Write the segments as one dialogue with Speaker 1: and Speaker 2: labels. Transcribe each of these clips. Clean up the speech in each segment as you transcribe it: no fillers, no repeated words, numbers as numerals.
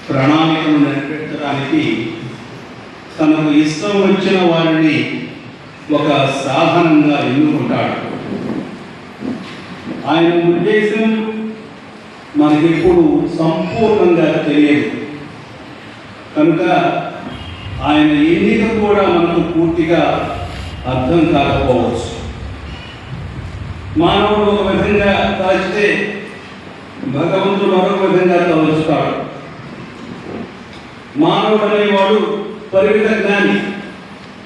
Speaker 1: ప్రణాళికను నెరవేర్చడానికి తనకు ఇష్టం వచ్చిన వారిని ఒక సాధనంగా ఎన్నుకుంటాడు. ఆయన ఉద్దేశం మనకిప్పుడు సంపూర్ణంగా తెలియదు కనుక ఆయన ఎన్నిక కూడా మనకు పూర్తిగా అర్థం కాకపోవచ్చు. మానవుడు ఒక విధంగా తలచితే భగవంతుడు మరొక విధంగా తలచుతాడు. మానవుడు అనేవాడు పరిమిత జ్ఞాని,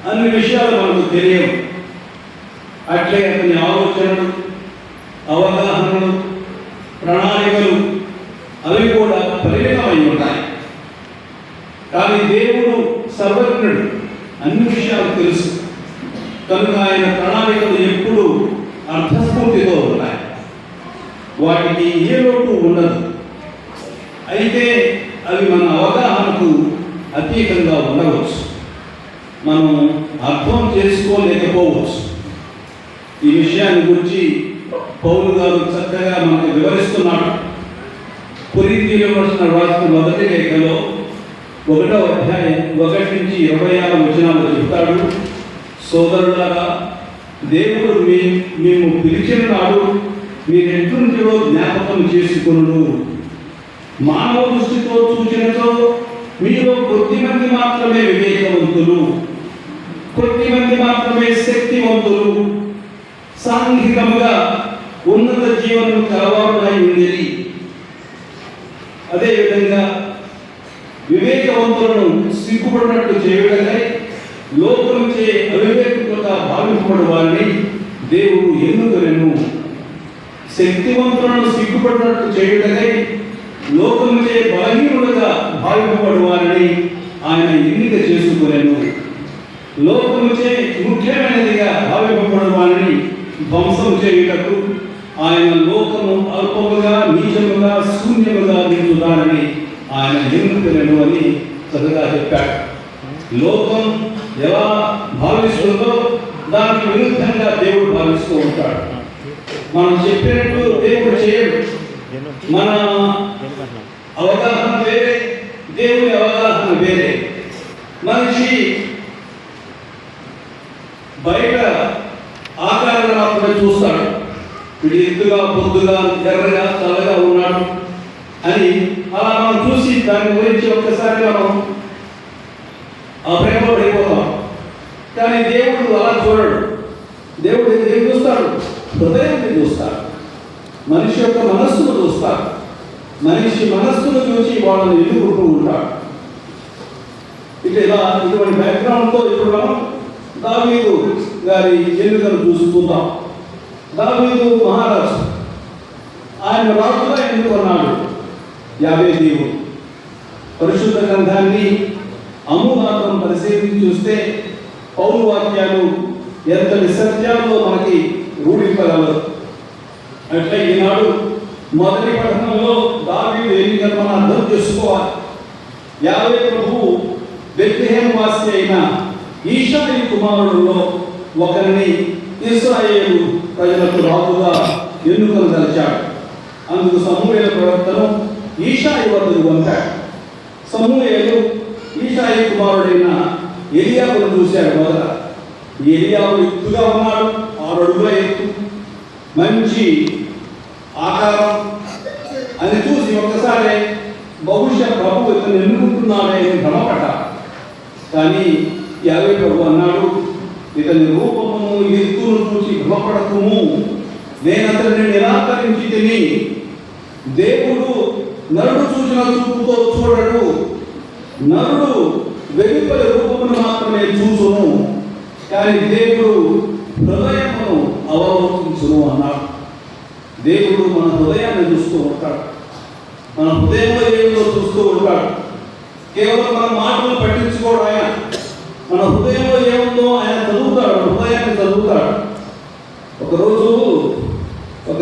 Speaker 1: అన్ని విషయాలు మనకు తెలియవు. అట్లే అతని ఆలోచనలు, అవగాహనలు, ప్రణాళికలు అవి కూడా పరిమితమై ఉంటాయి. కానీ దేవుడు సర్వజ్ఞుడు, అన్ని విషయాలు తెలుసు కనుక ఆయన ప్రణాళికలు ఎప్పుడు అర్థస్ఫూర్తితో ఉంటాయి, వాటికి ఏ లోటు ఉండదు. అయితే అవి మన అవగాహనకు అతీతంగా ఉండవచ్చు, మనం అర్థం చేసుకోలేకపోవచ్చు. ఈ విషయాన్ని గురించి పౌలు గారు చక్కగా మనకు వివరిస్తున్నాడు. కొరింథీయులకు రాసిన మొదటి లేఖలో 1వ అధ్యాయం 1 నుంచి 26 వచనాలు చెప్తాడు. సోదరులారా, దేవుడు మేము పిలిచిన నాడు మీరెట్లుంటిలో జ్ఞాపకం చేసుకును. మానవ దృష్టితో చూచినతో మీలో కొద్దిమంది మాత్రమే వివేకవంతులు, కొద్దిమంది మాత్రమే శక్తివంతులు, సాంఘికంగా ఉన్నత జీవనం కలవారులై ఉండేది. అదేవిధంగా వివేకవంతులను సిగ్గుపడినట్టు చేయడమే లోకముచే అవివేకులుగా భావింపబడు వారిని దేవుడు ఎన్నుకొనెను. శక్తివంతులను సిగ్గుపడినట్టు చేయడమే లోకముచే బలహీనులుగా భావింపబడు వారిని ఆయన ఎన్నిక చేసుకొనెను. లోకముచే ముఖ్యమైనదిగా భావింపబడు వారిని ధ్వంసం చేయుటకు ఆయన లోకము అల్పముగా, నీచముగా, శూన్యముగా నిలుచుదానని ఆయన ఎన్నుకొనెను అని చక్కగా చెప్పాడు. లోకం ఎలా భావిస్తుందో దానికి విరుద్ధంగా దేవుడు భావిస్తూ ఉంటాడు. మనం చెప్పినట్టు దేవుడు చేయడు. మన అవగాహన వేరే, దేవుని అవగాహన వేరే. మనిషి బయట ఆకారాన్ని మాత్రమే చూస్తాడు. వీడు ఎత్తుగా, పొద్దుగా, ఎర్రగా, చల్లగా ఉన్నాడు అని అలా మనం చూసి దాని గురించి ఒక్కసారి మనం ప్రేమలో పడిపోతాం. కానీ దేవుడు అలా చూడడు. దేవుడు ఏం చూస్తాడు? హృదయాన్ని చూస్తాడు, మనిషి యొక్క మనస్సును చూస్తాడు. మనిషి మనస్సును చూసి వాళ్ళని ఎదుర్కొంటూ ఉంటాడు. ఇలా ఇటువంటి బ్యాక్గ్రౌండ్తో ఇప్పుడు మనం దావీదు గారి ఎన్నికలు చూసుకుందాం. దావీదు మహారాజు, ఆయన రాజుగా ఎన్నుకున్నాడు యావే దేవుడు. పరిశుద్ధ గ్రంథాన్ని అమూలాత్రం పరిశీలించి చూస్తే పౌలు వాక్యాలు ఎంతటి సత్యాల్లో మనకి రూఢింపగలరు. అట్లా ఈనాడు మొదటి పట్టణంలో దావీదు ఎన్నికలు మనం అర్థం చేసుకోవాలి. యావే ప్రభువు బెత్లెహేము వాసి అయిన ఈషాయి కుమారులలో ఒకరిని ఇశ్రాయేలు ప్రజలకు రాజుగా ఎన్నుకొనదలిచాడు. అందుకు సమూయేలు ప్రవక్తను ఈషాయి వద్దకు పంపాడు. సమూయేలు ఈషాయి కుమారుడైన ఎలియాబును చూశాడు. మొదట ఎలియాబు ఎత్తుగా ఉన్నాడు, 6 అడుగుల ఎత్తు, మంచి ఆకారం అని చూసి ఒక్కసారి బహుశా ప్రభు ఇతను ఎన్నుకుంటున్నాడే అని భ్రమపడ్డాడు. కానీ యావే ప్రభు అన్నాడు, ఇతని రూపమును ఎత్తును చూసి భ్రమపడకుము, నేను అతన్ని నిరాకరించి తిని. దేవుడు నరుడు చూసిన చూపుతో చూడడు, నరుడు వెలుపలి రూపమును మాత్రమే చూసును, కానీ దేవుడు హృదయమును అవలోకించును అన్నాడు. దేవుడు మన హృదయాన్ని చూస్తూ ఉంటాడు, మన హృదయంలో ఏదో చూస్తూ ఉంటాడు. కేవలం మన మాటలు పట్టించుకోడు ఆయన. మన హృదయంలో ఏముందో ఆయన చదువుతాడు, హృదయాన్ని చదువుతాడు. ఒకరోజు ఒక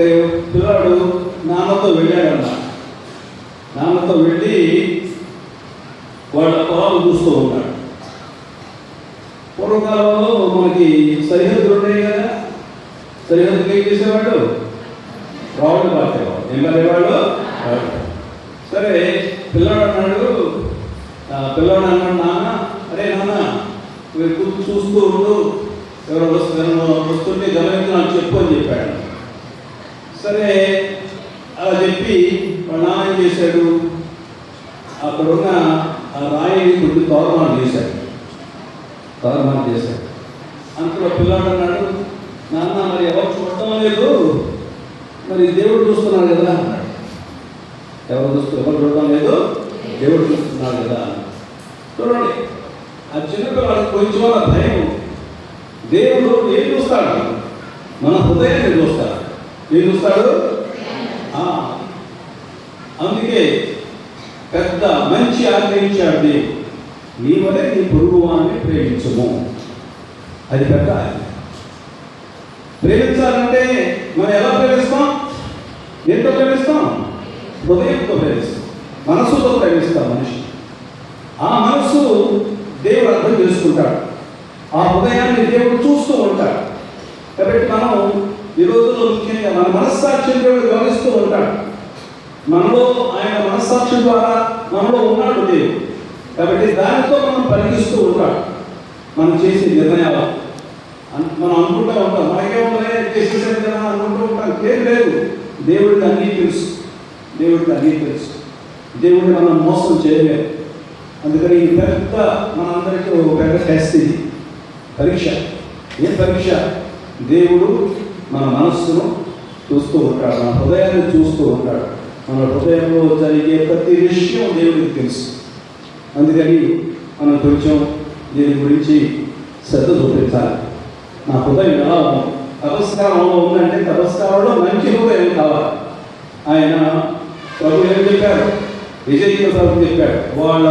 Speaker 1: పిల్లాడు నాన్నతో వెళ్ళాడన్న. నాన్నతో వెళ్ళి వాళ్ళ పొలాలు చూస్తూ ఉంటాడు. పూర్వకాలంలో మనకి సరిహద్దులు ఉన్నాయి కదా, సరిహద్దులు ఏం చేసేవాడు? రావులు పాతేవాడు. ఏం పాతేవాడు? సరే పిల్లాడు అన్నాడు, పిల్లవాడు అన్నాడు, నాన్న అరే నాన్న మీరు కూర్చు చూస్తూ ఉండు, ఎవరు వస్తుంటే గమనించి నాకు చెప్పు అని చెప్పాడు. సరే అలా చెప్పి వాడు నాన్న ఏం చేశాడు, అక్కడున్న ఆ రాయిని కొద్ది తోరమాలు చేశాడు. అంతలో పిల్లాడు అన్నాడు, నాన్న మరి ఎవరు చూడటం లేదు, మరి దేవుడు చూస్తున్నాడు కదా అన్నాడు. ఎవరు చూడటం లేదు, దేవుడు చూస్తున్నాడు కదా. చూడండి, ఆ చిన్నపిల్లవాడికి కొంచెం వల్ల భయం. దేవుడు ఏం చూస్తాడు? మన హృదయాన్ని చూస్తాడు. ఏం చూస్తాడు? అందుకే పెద్ద మంచి ఆగ్రహించాడు దేవుడు, నీ వలె నీ పొరుగు వారిని ప్రేమించము. అది పెద్ద ప్రేమించాలంటే మనం ఎలా ప్రేమిస్తాం? ఎంతో ప్రేమిస్తాం? హృదయంతో ప్రేమిస్తాం, మనసుతో ప్రేమిస్తాం మనిషి. ఆ మనసు దేవుడు అర్థం చేసుకుంటాడు, ఆ హృదయాన్ని దేవుడు చూస్తూ ఉంటాడు. కాబట్టి మనం ఈ రోజుల్లో ముఖ్యంగా మన మనస్సాక్షి దేవుడు గమనిస్తూ ఉంటాడు. మనలో ఆయన మనస్సాక్షి ద్వారా మనలో ఉన్నాడు దేవుడు. కాబట్టి దానితో మనం పలికిస్తూ ఉంటాడు. మనం చేసే నిర్ణయాలు మనం అనుకుంటూ ఉంటాం, మనకేముంటే చేసేసాం కదా అనుకుంటూ ఉంటాం. లేదు, దేవుడికి అన్నీ తెలుసు. దేవుడిని మనం మోసం చేయలేదు. అందుకని ఈ పెద్ద మనందరికీ ఒక పెద్ద టెస్ట్, ఇది పరీక్ష. ఏం పరీక్ష? దేవుడు మన మనస్సును చూస్తూ ఉంటాడు, మన హృదయాన్ని చూస్తూ ఉంటాడు. మన హృదయంలో జరిగే ప్రతి విషయం దేవుడికి తెలుసు. అందుకని మనం కొంచెం దీని గురించి శ్రద్ధ చూపించాలి. నా హృదయం ఎలా ఉంది? తపస్కారంలో ఉందంటే తపస్కారంలో మంచి హృదయం కావాలి. ఆయన ప్రభు ఏం చెప్పారు? విజయ ప్రభు చెప్పాడు, వాళ్ళ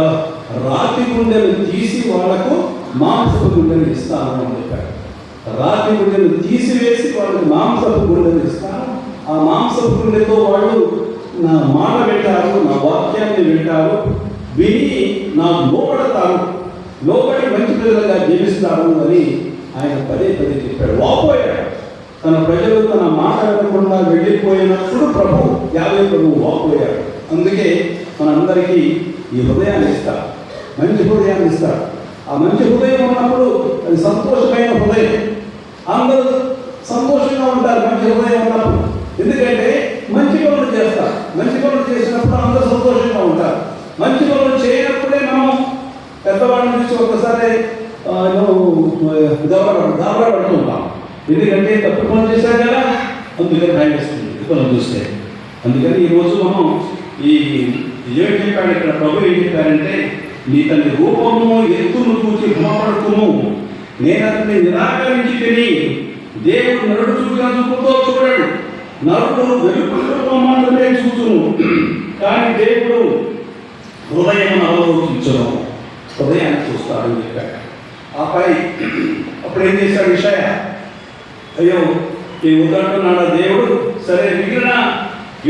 Speaker 1: రాతి గుండెలు తీసి వాళ్లకు మాంసపు గుండెలు ఇస్తాను అని చెప్పాడు. రాతి గుండెలు తీసివేసి వాళ్ళకి మాంసపు గుండెలు ఇస్తాను. ఆ మాంసపు గుండెతో వాళ్ళు నా మాట వింటారు, నా వాక్యాన్ని వింటారు, విని నాకు లోబడి మంచి ప్రజలుగా జీవిస్తారు అని ఆయన పదే చెప్పాడు. వాపోయాడు. తన ప్రజలు తన మాట వినకుండా వెళ్ళిపోయినప్పుడు ప్రభువు వాపోయాడు. అందుకే మనందరికీ ఈ హృదయాన్ని ఇస్తాడు, మంచి హృదయాన్ని ఇస్తాడు. ఆ మంచి హృదయం ఉన్నప్పుడు అది సంతోషమైన హృదయం. అందరూ సంతోషంగా ఉంటారు మంచి హృదయం ఉన్నప్పుడు. ఎందుకంటే మంచి పనులు చేస్తారు. మంచి పనులు చేసినప్పుడు అందరూ సంతోషంగా ఉంటారు. మంచి పనులు చేయనప్పుడే మనం పెద్దవాళ్ళని చూసి ఒకసారి గాబరా పడుతూ ఉంటాం. ఎందుకంటే తప్పు పనులు చేశారు కదా, అందుకని భయం వేస్తుంది పనులు చూస్తే. అందుకని ఈరోజు మనం ఏం చెప్పాడు ఇక్కడ? ప్రభు ఏం చెప్పారంటే, నీ తన రూపము ఎత్తును చూసి భ్రమపడుకును, నేను అతన్ని నిరాకరించి తిని. దేవుడు నరుడు చూపిన చూపుతో చూడడు, నరుడు వెలుపు రూపం మాత్రమే చూచును, కానీ దేవుడు హృదయం అవలోకించను. హృదయాన్ని చూస్తాడని చెప్పాడు. ఆపై అప్పుడు ఏం చేశాడు విషయ? అయ్యో, ఈ ఉదంటున్నాడు దేవుడు. సరే, మిగిలిన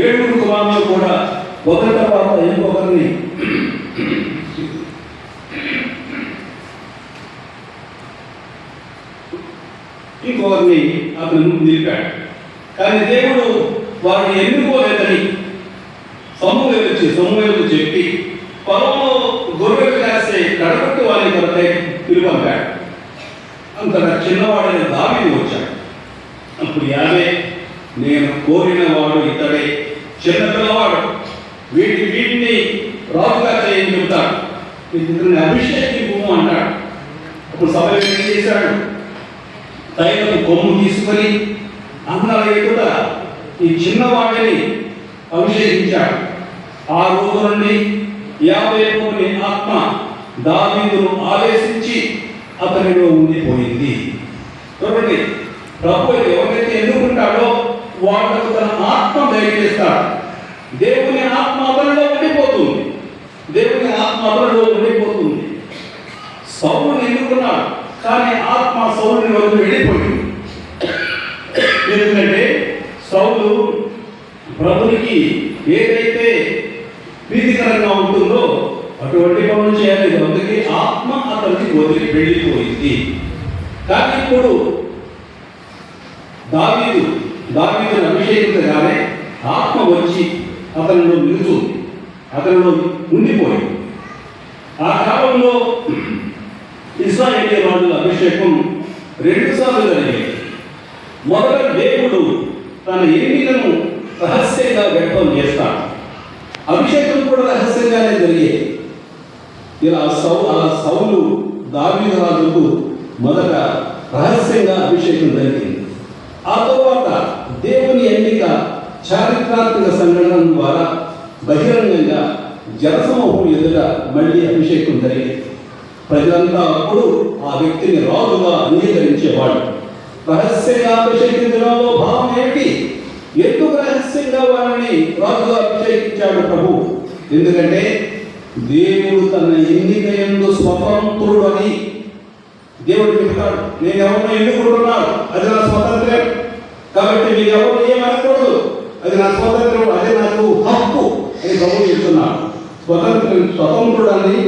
Speaker 1: 7 కుమారులు కూడా ఒకరి తర్వాత ఇంకొకరిని అతని ముందు నిలిపాడు. కానీ దేవుడు వారిని ఎన్నుకోలేదని సమూయేలుకు చెప్పి పొలంలో గొర్రెలు కాసే కడపట్టు వారి కొరకై పిలువంపాడు. అంతగా చిన్నవాడైన దావీదు వచ్చాడు. అప్పుడు యావే, నేను కోరిన వాడు ఇతడే, చిన్నపిల్లవాడు, వీటిని రాజుగా చేయని చెబుతాడు, ఇతని అభిషేకింపు అంటాడు. అప్పుడు సభలో ఏం చేశాడు? తైలపు కొమ్ము తీసుకొని అందరి ఎదుట ఈ చిన్నవాడిని అభిషేకించాడు. ఆ రోజు నుండి 50 ఆత్మ దావీదును ఆవేశించి అతనిలో ఉండిపోయింది. చూడండి, ప్రభు ఎవరైతే ఎన్నుకుంటాడో వాళ్ళకు తన ఆత్మ దయచేస్తాడు. దేవుని ఆత్మ అతనిలో ఉండిపోతుంది. సౌలుని ఎన్నుకున్నాడు, కానీ ఆత్మ సౌలుని వదిలి వెళ్ళిపోయింది. ఎందుకంటే సౌలు ప్రభునికి ఏదైతే ప్రీతికరంగా ఉంటుందో అటువంటి పనులు చేయలేదు. అందుకే ఆత్మ అతనికి వదిలి వెళ్ళిపోయింది. కానీ ఇప్పుడు దావీదును అభిషేకించగానే ఆత్మ వచ్చి అతనిలో నిలుచుంది, అతనిలో ఉండిపోయింది. ఆ కాలంలో ఇశ్రాయేలు రాజుల అభిషేకం 2 సార్లు జరిగింది. మొదట దేవుడు తన ఎన్నికను రహస్యంగా వ్యక్తం చేస్తాడు. అభిషేకం కూడా రహస్యంగానే జరిగేది. ఇలా సౌలు దావీదు రాజుకు మొదట రహస్యంగా అభిషేకం జరిగింది. ఆ తరువాత దేవుని ఎన్నిక చారిత్రాత్మక సంఘటన ద్వారా బహిరంగంగా జనసమూహం ఎదుట మళ్ళీ అభిషేకం జరిగింది. ప్రజలంతా అప్పుడు ఆ వ్యక్తిని రాజుగా అంగీకరించేవాడు. రహస్యంగా అభిషేకించడంలో భావం ఏమిటి? ఎందుకు రహస్యంగా వారిని రాజుగా అభిషేకించాడు ప్రభు? ఎందుకంటే దేవుడు తన ఎన్నిక యందు స్వతంత్రుడు అని దేవుడు చెప్తాడు. నేను ఎవరిని ఎన్నుకుంటున్నాను, అది నా స్వతంత్రం. కాబట్టి మీరు ఎవరు ఏమనకూడదు, అది నా స్వతంత్రం, అదే నాకు హక్కు అని ప్రభు చెప్తున్నాడు. స్వతంత్రుడని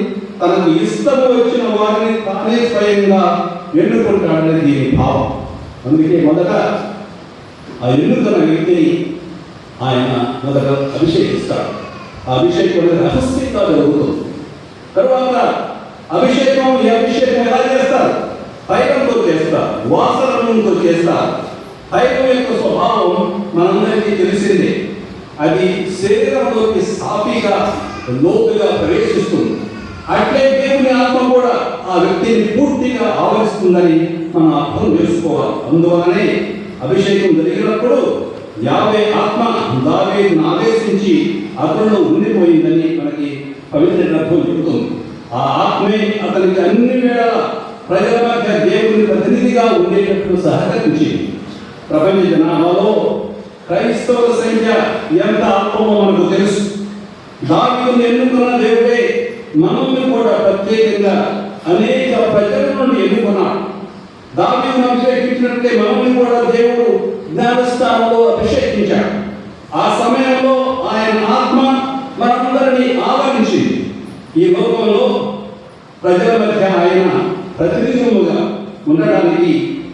Speaker 1: తనకు ఇష్టము వచ్చిన వారిని తానే స్వయంగా ఎన్నుకుంటాడని దీని భావం. అందుకే మొదట ఆ ఎన్నుకున్న వ్యక్తిని ఆయన మొదట అభిషేకిస్తాడు. ఆ అభిషేకం రహస్యంగా జరుగుతుంది. తరువాత అభిషేకం ఎలా చేస్తారు? తైలంతో చేస్తారు, వాసనతో చేస్తారు. తైలం యొక్క స్వభావం మనందరికీ తెలిసిందే. అది శరీరంలోకి సాఫీగా లోతుగా ప్రవేశిస్తుంది. అట్లే దేవుని ఆత్మ కూడా ఆ వ్యక్తిని పూర్తిగా ఆవరిస్తుందని మనం అర్థం చేసుకోవాలి. అందువలనే అభిషేకం జరిగినప్పుడు 50 ఆత్మ దావీదును ఆదేశించి అతనిలో ఉండిపోయిందని మనకి పవిత్ర గ్రంథం చెబుతుంది. ఆ ఆత్మే అతనికి అన్ని వేళ ప్రజల మధ్య దేవుని ప్రతినిధిగా ఉండేటట్లు సహకరించింది. ప్రపంచ జనాభాలో క్రైస్తవుల సంఖ్య ఎంత ఆత్మో మనకు తెలుసు. దావీదును ఎన్నుకున్న దేవుడే మనల్ని కూడా ప్రత్యేకంగా అనేక ప్రజల నుండి ఎన్నుకున్నాడు. దావీదును అభిషేకించినట్లే మనల్ని కూడా దేవుడు జ్ఞానస్థానంలో అభిషేకించాడు. ఆ సమయంలో ఆయన ఆత్మ మనందరినీ ఆవరించింది. ఈ లోకంలో ప్రజల మధ్య ఆయన ప్రతినిధులుగా ఉండడానికి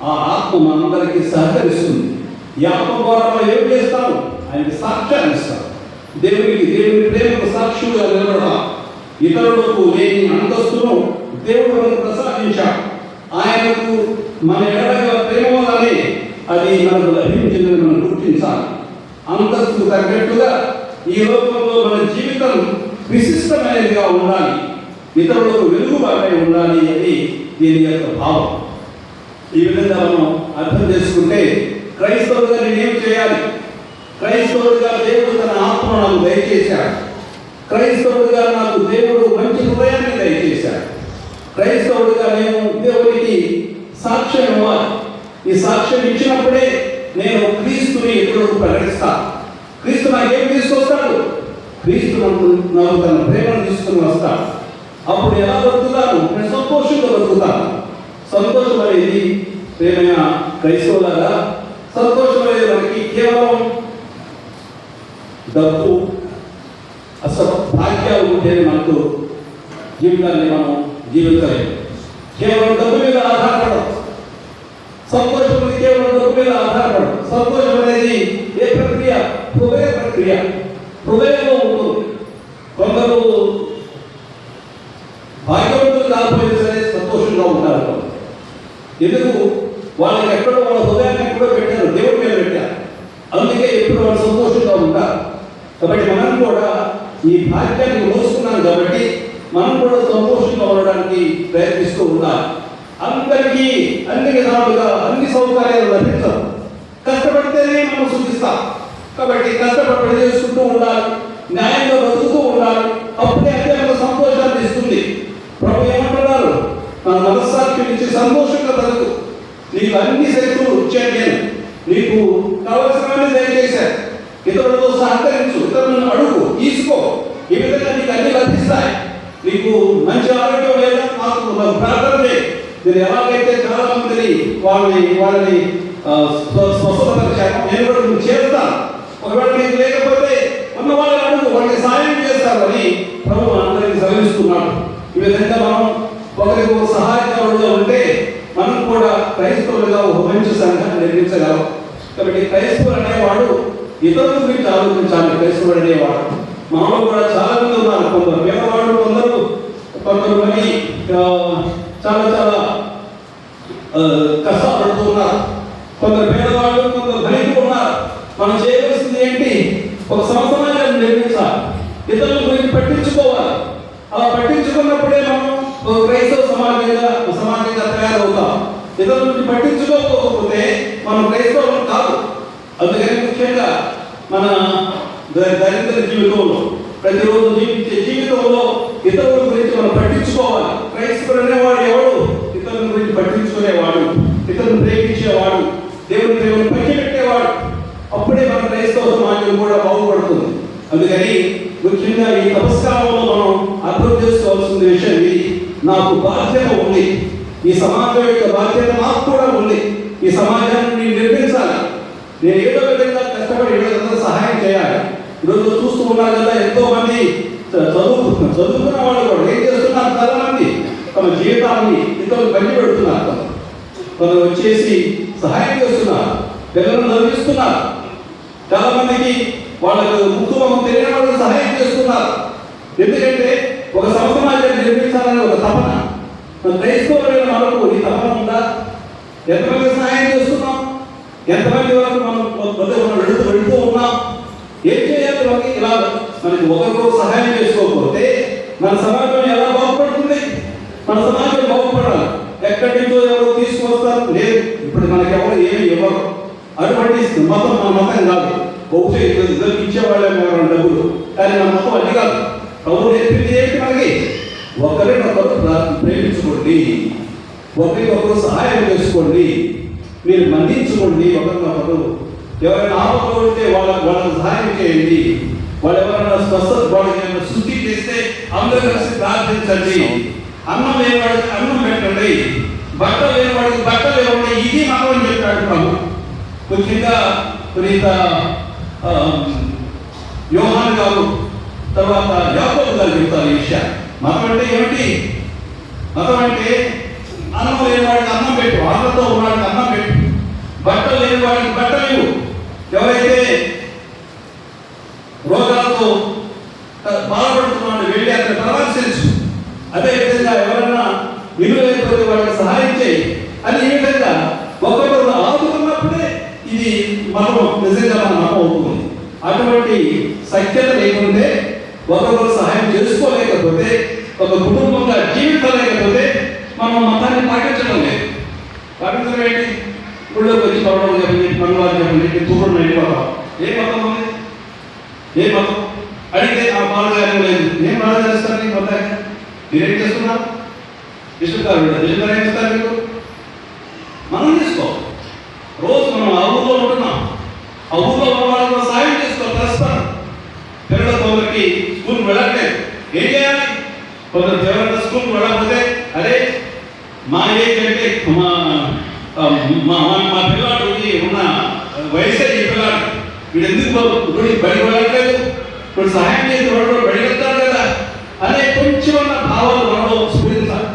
Speaker 1: ఆ ఆత్మ మనందరికీ సహకరిస్తుంది. ఈ ఆత్మ ద్వారా ఏం చేస్తాము? ఆయనకి సాక్ష్యాన్ని ఇస్తాం. దేవుని ప్రేమకు సాక్షులుగా నిలబడతాం. ఇతరులకు లేని అంతస్తును దేవుడు మనకు ప్రసాదించాడు. ఆయనకు మన ఎడల ప్రేమ వల్లనే అది మనకు లభించిందని మనం గుర్తించాలి. అంతస్తు తగ్గట్టుగా ఈ లోకంలో మన జీవితం విశిష్టమైనదిగా ఉండాలి, ఇతరులకు వెలుగుబాటై ఉండాలి అని దీని యొక్క భావం. ఈ విధంగా మనం అర్థం చేసుకుంటే క్రైస్తవులుగా నేనేం చేయాలి? క్రైస్తవుడిగా దేవుడు తన ఆత్మ నాకు దయచేశాడు. క్రైస్తవుడిగా నాకు దేవుడు మంచి హృదయాన్ని దయచేశాడు. క్రైస్తవుడిగా నేను దేవుడికి సాక్ష్యం ఇవ్వాలి. ఈ సాక్ష్యం ఇచ్చినప్పుడే నేను క్రీస్తుని ఇతరులకు ప్రకటిస్తాను. క్రీస్తు నాకేం తీసుకొస్తాడు? క్రీస్తు నాకు తన ప్రేమను తీసుకుని వస్తాడు. అప్పుడు ఎలా బతుకుతాను? నేను సంతోషంగా బతుకుతాను. సంతోషం అనేది ప్రేమైన క్రైస్తవులారా, సంతోషం అనేది మనకి కేవలం డబ్బు అసలు భాగ్యాలు ఉంటేనే మనకు జీవితాన్ని మనం జీవించలేము. కేవలం డబ్బు మీద ఆధారపడదు. సంతోషం అనేది కేవలం డబ్బు మీద ఆధారపడదు. సంతోషం అనేది ఏ ప్రక్రియ? హృదయ ప్రక్రియ, హృదయంలో ఉంటుంది. కొందరు భాగ్యవంతులు కాకపోయినా సరే సంతోషంగా ఉంటారు. ఎందుకు? వాళ్ళకి ఎక్కడో వాళ్ళ హృదయాన్ని ఎక్కడో పెట్టారు, దేవుడి మీద పెట్టారు. అందుకే ఎప్పుడు వాళ్ళు సంతోషంగా ఉంటారు. కాబట్టి మనం కూడా ఈ భాగ్యాన్ని మోసుకున్నాం కాబట్టి మనం కూడా సంతోషంగా ఉండడానికి ప్రయత్నిస్తూ ఉండాలి. అందరికీ అన్ని విధాలుగా అన్ని సౌకర్యాలు లభించవు. కష్టపడితేనే మనం సూచిస్తాం. కాబట్టి కష్టపడి పని చేసుకుంటూ ఉండాలి, న్యాయంగా బతుకుతూ ఉండాలి. అప్పుడే అదే మనకు సంతోషాన్ని ఇస్తుంది. ప్రభు ఏమంటున్నారు? మన మనస్సాక్షి నుంచి సంతోషంగా బతుకు. నీకు అన్ని శక్తులు ఇచ్చాను నేను, నీకు కావలసినవన్నీ దయచేశాను. ఇతరులతో సహకరించు, ఇతరులను అడుగు, తీసుకో. ఈ విధంగా నీకు అన్ని లభిస్తాయి. నీకు మంచి ఆరోగ్యం లేదా నాకు ప్రార్థన చేయి. నేను ఎలాగైతే చాలా మందిని వాళ్ళని స్వస్థపరిచాను, నేను కూడా నువ్వు చేస్తాను. ఒకవేళ నీకు లేకపోతే ఉన్న వాళ్ళని అడుగు, వాళ్ళకి సాయం చేస్తారు అని ప్రభు అందరికీ సెలవిస్తున్నాడు. ఈ విధంగా మనం ఒకరికి ఒక సహాయకారుడుగా ఉంటే మనం కూడా క్రైస్తవులుగా ఒక మంచి సంఘాన్ని నిర్మించగలం. కాబట్టి క్రైస్తవులు అనేవాడు ఇతరుల గురించి ఆలోచించాలి. క్రైస్తవుడు అనేవాడు మనలో కూడా చాలా మంది ఉన్నారు. కొందరు పేదవాళ్ళు, కొందరు చాలా చాలా కష్టపడుతూ ఉన్నారు. కొందరు పేదవాళ్ళు, కొందరు ధనికులు ఉన్నారు. మనం చేయవలసింది ఏంటి? ఒక సమాజాన్ని నిర్మించాలి, ఇతరుల గురించి పట్టించుకోవాలి. అలా పట్టించుకున్నప్పుడే మనం ఒక క్రైస్తవ సమాజంగా తయారవుతాం. ఇతరుల గురించి పట్టించుకోకపోతే మనం క్రైస్తవులు కాదు. అందుకని ముఖ్యంగా మన దరిద్ర జీవితంలో, ప్రతిరోజు జీవించే జీవితంలో ఇతరుల గురించి మనం పట్టించుకోవాలి. క్రైస్తవుడు అనేవాడు ఎవడు? ఇతరుల గురించి పట్టించుకునేవాడు, ఇతరులను ప్రేమించేవాడు, దేవుని పనిపెట్టేవాడు. అప్పుడే మన క్రైస్తవ సమాజం కూడా బాగుపడుతుంది. అందుకని ముఖ్యంగా ఈ నమస్కారంలో మనం అర్థం చేసుకోవాల్సిన విషయం ఇది. నాకు బాధ్యత ఉంది, ఈ సమాజం యొక్క బాధ్యత నాకు కూడా ఉంది. ఈ సమాజాన్ని నేను నిర్మించాలి. నేను ఏదో విధంగా కష్టపడి ఏదో సహాయం చేయాలి. ఈరోజు చూస్తూ ఉన్నారు కదా, ఎంతో మంది చదువుకున్న వాళ్ళు కూడా ఏం చేస్తున్నారు? చాలా మంది తమ జీవితాన్ని ఇతరులు పని పెడుతున్నారు. కొందరు వచ్చేసి సహాయం చేస్తున్నారు, పిల్లలను చదివిస్తున్నారు. చాలా మందికి వాళ్ళకు ముఖ్యమంత్రి తెలియని వాళ్ళకి సహాయం చేస్తున్నారు. ఎందుకంటే ఒక సమాజాన్ని నిర్మించాలని ఒక తపన. క్రైస్తవులైన మనకు ఈ తపన ఉందా? ఎంతమంది సహాయం చేస్తున్నాం? ఎంతమంది వరకు మనం వెళుతూ ఉన్నాం? ఏం చేయాలి? వాళ్ళకి ఇలా మనకి ఒకరికొకరు సహాయం చేసుకోకపోతే మన సమాజం ఎలా బాగుపడుతుంది? మన సమాజం బాగుపడాలి. ఎక్కడి నుంచో ఎవరు తీసుకొస్తారు? లేదు, ఇప్పుడు మనకి ఎవరు ఏమి ఇవ్వరు. అటువంటి మతం మన మతం కాదు. బహుశా ఇద్దరికి ఇచ్చేవాళ్ళే ఎవరైనా డబ్బులు, కానీ మన మతం అది కాదు. ప్రభు నేర్పింది ఏంటి మనకి? ఒకరినొకరు ప్రేమించుకోండి, ఒకరికొకరు సహాయం చేసుకోండి, మీరు మన్నించుకోండి ఒకరినొకరు. ఎవరైనా ఆపదలో ఉంటే వాళ్ళకి సహాయం చేయండి. వాళ్ళు ఎవరైనా స్వస్థత, వాళ్ళకి ఏమైనా శుద్ధి చేస్తే అందరూ కలిసి ప్రార్థించండి. అన్నం లేనివాడికి అన్నం పెట్టండి, బట్టలు లేనివాడికి బట్టలు ఇవ్వండి. ఇది మనం అని చెప్పాడు ప్రభు. ముఖ్యంగా పునీత యోహాను గారు, తర్వాత యాకోబు గారు చెప్తారు ఈ విషయాన్ని. మతం అంటే ఏమిటి? మతం అంటే అన్నం లేని వాడికి అన్నం పెట్టు, ఆకలితో ఉన్నవాడికి అన్నం పెట్టు, బట్టలు లేని వాడికి బట్టలు ఇవ్వు. ఎవరైతే రోగాలతో బాధపడుతున్నాడు వెళ్ళి అక్కడ పరామర్శించు. అదేవిధంగా ఎవరైనా ఇల్లు లేకపోతే వాళ్ళకి సహాయం చేయి అని ఈ విధంగా ఒక్కొక్కరు ఆదుకున్నప్పుడే ఇది మనం నిజంగా మన మతం అవుతుంది. అటువంటి సఖ్యత లేకుంటే, ఒకరికొకరు సహాయం చేసుకోలేకపోతే, ఒక కుటుంబంగా జీవించలేకపోతే మనం మతాన్ని పాటించడం లేదు. పాటించడం ఏంటి? గుళ్ళోకి వచ్చి పడవలు చెప్పండి, పనులు చెప్పండి, తూపడం వెళ్ళిపోతాం. ఏ మతం ఉంది? ఏ మతం అడిగితే ఆ పాలుగానే లేదు. నేను బాగా చేస్తాను నీకు మొత్తాన్ని. మీరేం చేస్తున్నారు? విశ్వకారు విశ్వకారు ఏం చేస్తారు? మీకు మనం చేసుకో. రోజు మనం ఆ ఊళ్ళో ఉంటున్నాం, ఆ ఊళ్ళో వాళ్ళకి సాయం చేసుకో. పరస్పరం పిల్లలకి స్కూల్కి వెళ్ళట్లేదు, ఏం చేయాలి? కొందరు ఎవరైనా స్కూల్కి వెళ్ళకపోతే, అరే మా ఏజ్ అంటే మా పిల్లాడికి ఉన్న వయసే ఈ పిల్లాడు, వీడు ఎందుకు బడి వెళ్ళట్లేదు, ఇప్పుడు సహాయం చేసి వాడు బడి వెళ్తాడు కదా అనే కొంచెం భావాలు మనలో స్ఫురించాలి.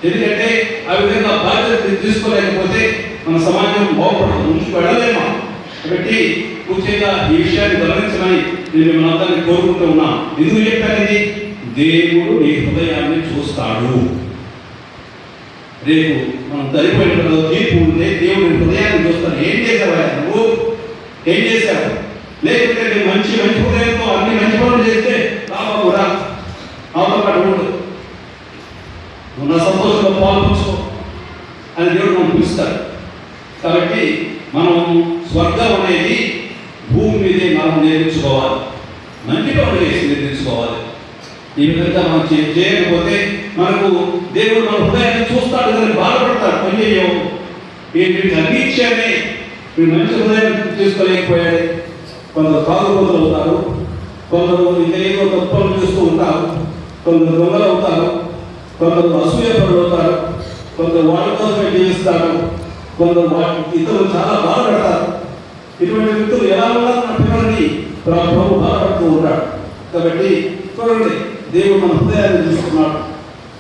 Speaker 1: ఎందుకంటే ఆ విధంగా బాధ్యత తీసుకోలేకపోతే మన సమాజం బాగుపడదు, ముందుకు వెళ్ళలేమా. కాబట్టి ముఖ్యంగా ఈ విషయాన్ని గమనించమని నేను మనందరినీ కోరుకుంటూ ఉన్నా. ఎందుకు చెప్పాను ఇది? దేవుడు నీ హృదయాన్ని చూస్తాడు. రేపు మనం సరిపోయిన తీర్పు ఉంటే దేవుడు హృదయాన్ని చూస్తాడు. ఏం చేసావా నువ్వు? ఏం చేశావు? లేకుంటే నేను మంచి హృదయంతో అన్ని మంచి పనులు చేస్తే రావా కూడా నాతో పాటు ఉండదు, నువ్వు నా సంతోషంలో పాల్పంచుకో అని దేవుడు మనం పిలుస్తాడు. కాబట్టి మనం స్వర్గం అనేది భూమి మీదే మనం నిర్మించుకోవాలి, మంచి పనులు చేసి నిర్మించుకోవాలి. ఈ విధంగా మనం చేయకపోతే మనకు దేవుడు మన హృదయాన్ని చూస్తాడు కానీ బాధపడతాడు. పని చేయవు, వీటిని అందించానే వీడు మంచి హృదయం తీసుకోలేకపోయాడు. కొందరు తాగుబోతులు అవుతారు, కొందరు ఇంకేదో తప్పులు చేస్తూ ఉంటారు, కొందరు దొంగలు అవుతారు, కొందరు అసూయపరులు అవుతారు, కొందరు వాళ్ళ కోసమే జీవిస్తారు, కొందరు ఇతరులు చాలా బాధపడతారు. ఇటువంటి వ్యక్తులు ఎలా ఉన్నారు? మన పిల్లల్ని ప్రభు బాధపడుతూ ఉంటాడు. కాబట్టి చూడండి, దేవుడు మన హృదయాన్ని చూస్తున్నాడు,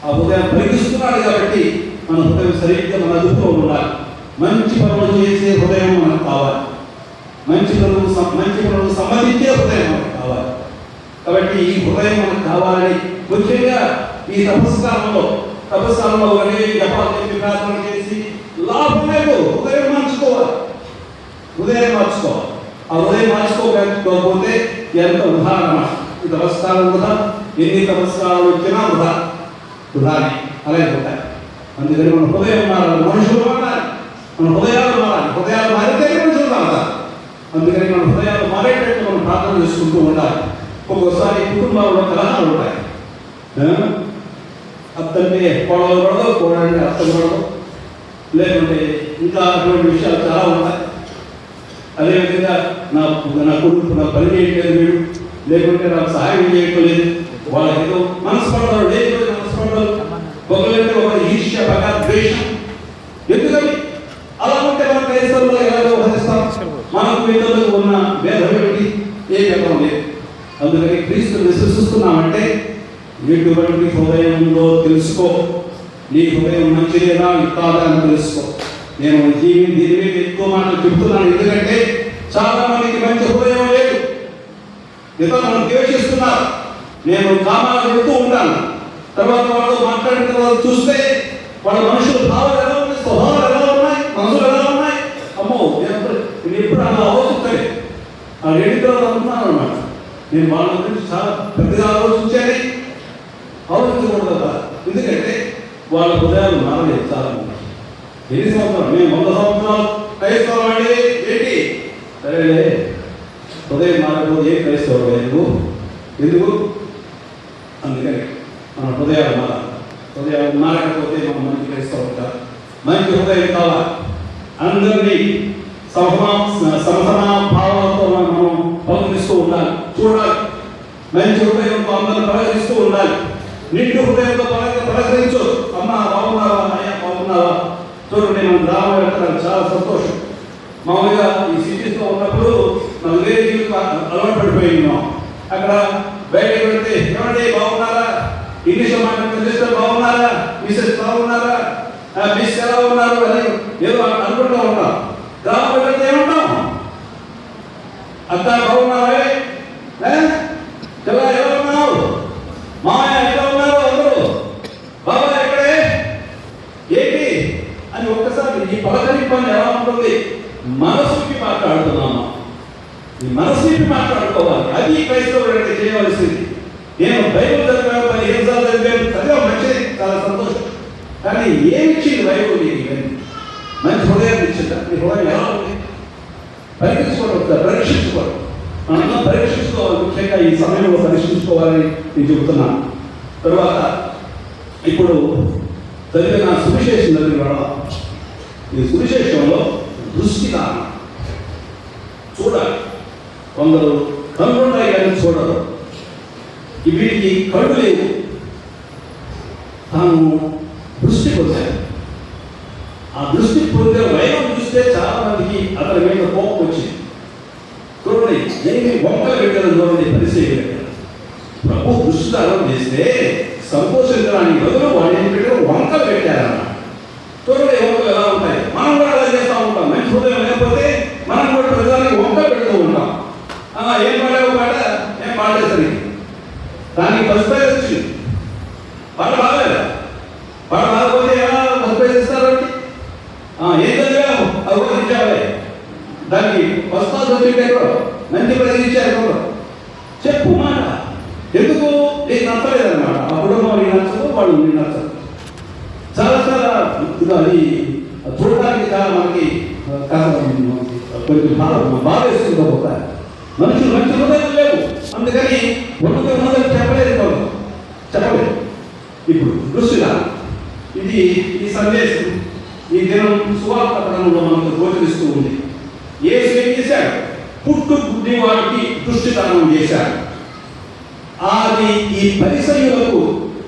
Speaker 1: ఆ హృదయాన్ని పరీక్షిస్తున్నాడు. కాబట్టి మన హృదయం సరిగ్గా మన అదుపులో ఉండాలి. మంచి పనులు చేసే హృదయం మనకు కావాలి, మంచి పనులు సమ్మతించే హృదయం మనకు కావాలి. కాబట్టి ఈ హృదయం మనకు కావాలని ముఖ్యంగా ఈ తపస్కాలంలో తపస్సాలలో కానీ జపాలు చెప్పి ప్రార్థన చేసి లాభం లేదు. ఉదయం మార్చుకోవాలి. ఉదయం మార్చుకోవాలి. ఆ ఉదయం మార్చుకోకపోతే ఎంత ఉదాహరణ. ఈ తపస్కారం వృధా, ఎన్ని తపస్కారాలు వచ్చినా వృధాని అలాగే ఉంటాయి. అందుకని మన హృదయం మారాలి, మనుషులు మారాలి, మన హృదయాలు మారాలి. హృదయాలు మారితే మనుషులు మారాలి. అందుకని మన హృదయాలు మారేటట్టు మనం ప్రార్థన చేసుకుంటూ ఉండాలి. ఒక్కొక్కసారి కుటుంబాల్లో కలహాలు ఉంటాయి. అత్తంటే కోడలు పడదు, కోడంటే అత్తం పడదు, లేకుంటే ఇంకా అటువంటి విషయాలు చాలా ఉంటాయి. అదేవిధంగా నా కొడుకు నాకు పని చేయట్లేదు వీడు, లేకుంటే నాకు సహాయం చేయట్లేదు, వాళ్ళకి ఏదో మనస్పడతారు, లేకపోతే మనస్పడతారు, ఒకరంటే ఒకరి ఈర్ష్య, పగ, ద్వేషం. ఎందుకని అలా ఉంటే మన క్రైస్తవుల్లో ఎలా వ్యవహరిస్తాం? మనకు వీళ్ళకు ఉన్న భేదం ఏమిటి? ఏ భేదం లేదు. అందుకని క్రీస్తుని విశ్వసిస్తున్నామంటే ఎటువంటి హృదయం ఉందో తెలుసుకో. నీ హృదయం మంచిదేనా కాదా అని తెలుసుకో. నేను దీని మీద ఎక్కువ మాటలు చెప్తున్నాను, ఎందుకంటే చాలా మందికి మంచి హృదయం లేదు. ఇతరులను ద్వేషిస్తున్నారు. నేను కామాలు పెడుతూ ఉంటాను, తర్వాత వాళ్ళు మాట్లాడిన తర్వాత చూస్తే వాళ్ళ మనుషుల భావాలు ఎలా ఉన్నాయి, స్వభావాలు ఎలా ఉన్నాయి, మనసులు ఎలా ఉన్నాయి. అమ్మో, నేను ఎప్పుడు అలా ఆలోచిస్తాను. ఆ రెండుతో అనుకున్నాను అన్నమాట. నేను వాళ్ళ గురించి చాలా పెద్దగా ఆలోచించాలి, ఆలోచించకూడదు కదా. ఎందుకంటే వాళ్ళ హృదయాలు మారలేదు. చాలా మంది ఎన్ని సంవత్సరాలు, మేము 100 సంవత్సరాలు క్రైస్తవం అండి ఏంటి, సరేలే హృదయం మారకపోతే ఏం క్రైస్తవం ఎందుకు? అందుకని మన హృదయాలు మారాలి. హృదయాలు మారకపోతే మనం మంచి క్రైస్తవం కాదు. మంచి హృదయం కావాలి. అందరినీ సమసనా భావాలతో మనం పలకరిస్తూ ఉండాలి, చూడాలి. మంచి హృదయంతో అందరిని పలకరిస్తూ ఉండాలి. నిండు హృదయంతో పలకరించు. అమ్మ బాగున్నావా, అయ్యా బాగున్నావా. చూడండి, మనం గ్రామం వెళ్తాను, చాలా సంతోషం. మామూలుగా ఈ సిటీస్లో ఉన్నప్పుడు మనం వేరే అలవాటు పడిపోయింది. అక్కడ బయటకు వెళ్తే ఏమంటే బాగున్నారా, ఇంగ్లీష్లో మాట్లాడితే బాగున్నారా, మిసెస్ బాగున్నారా, మిస్ ఎలా ఉన్నారు అని ఏదో అనుకుంటూ ఉంటాం. గ్రామం వెళ్తే ఏమంటాం, అత్త బాగున్నావే, ఎలా ఉన్నావు, మామయ్య ఎలా ఉన్నారు, అందరూ బాబా ఎక్కడే ఏంటి అని ఒక్కసారి ఈ పలకరింపని ఎలా ఉంటుంది. మనసుకి మాట్లాడుతున్నామా, ఈ మనసుకి మాట్లాడుకోవాలి. అది క్రైస్తవుడు అంటే చేయవలసింది. నేను బైబిల్ చదివాను, 15 సార్లు చదివాను, చదివా మంచిది, చాలా సంతోషం. కానీ ఏమి ఇచ్చింది బైబిల్ నీకు? మంచి హృదయాన్ని ఇచ్చిందా? నీ హృదయం ఎలా ఉంది? పరీక్షించుకోవాలి. మనం పరీక్షించుకోవాలి. ముఖ్యంగా ఈ సమయంలో పరీక్షించుకోవాలని నేను చెబుతున్నాను. తరువాత ఇప్పుడు చదివిన సువిశేషం చదివిన ఈ సువిశేషంలో దృష్టి కారణం చూడాలి. కొందరు కనులున్నాయి కానీ చూడరు. వీటికి కళ్ళు లేవు, తాను దృష్టి పొందారు. ఆ దృష్టి పొందే వైరం చూస్తే చాలా మందికి అతని మీద కోపం వచ్చింది. చూడండి, ఏమి వంకలు పెట్టారు చూడండి, పరిశీలి ప్రభు దృష్టి దానం చేస్తే సంతోషించడానికి బదులు వాళ్ళు ఏం పెట్టారు, వంకలు పెట్టారన్న. చూడండి వంకలు ఎలా ఉంటాయి. మనం కూడా అలా చేస్తూ ఉంటాం. మంచి హృదయం లేకపోతే మనం కూడా ప్రజానికి వంకలు పెడుతూ ఉంటాం. ఏం పాడావు పాట, ఏం పాడేసరికి దానికి ఫస్ట్ ప్రైజ్ వచ్చింది. పాట బాగలేదా? పాట బాగపోతే ఎలా ఫస్ట్ ప్రైజ్ ఇస్తారండి? ఏం చదివాము అది కూడా ఇచ్చావే, దానికి ఫస్ట్ క్లాస్ వచ్చింటే మంచి ప్రైజ్ ఇచ్చారు. చెప్పు మాట, ఎందుకు నీకు నచ్చలేదన్నమాట. ఆ కుటుంబం నీకు నచ్చదు, వాళ్ళు నీకు నచ్చదు. చాలా చాలా అది చూడడానికి చాలా మనకి కొంచెం బాధ వేస్తుంది. ఒకసారి మనుషులు మంచి హృదయం లేవు, అందుకని ఉన్నది చెప్పలేదు. ఇప్పుడు దృష్టిగా ఇది ఈ సందేశం ఈ దినం సువార్త పఠనంలో మనకు గోచరిస్తూ ఉంది. యేసు ఏం చేశాడు? పుట్టు గుడ్డి వాడికి దృష్టిదానం చేశాడు. అది ఈ పరిసయ్యులకు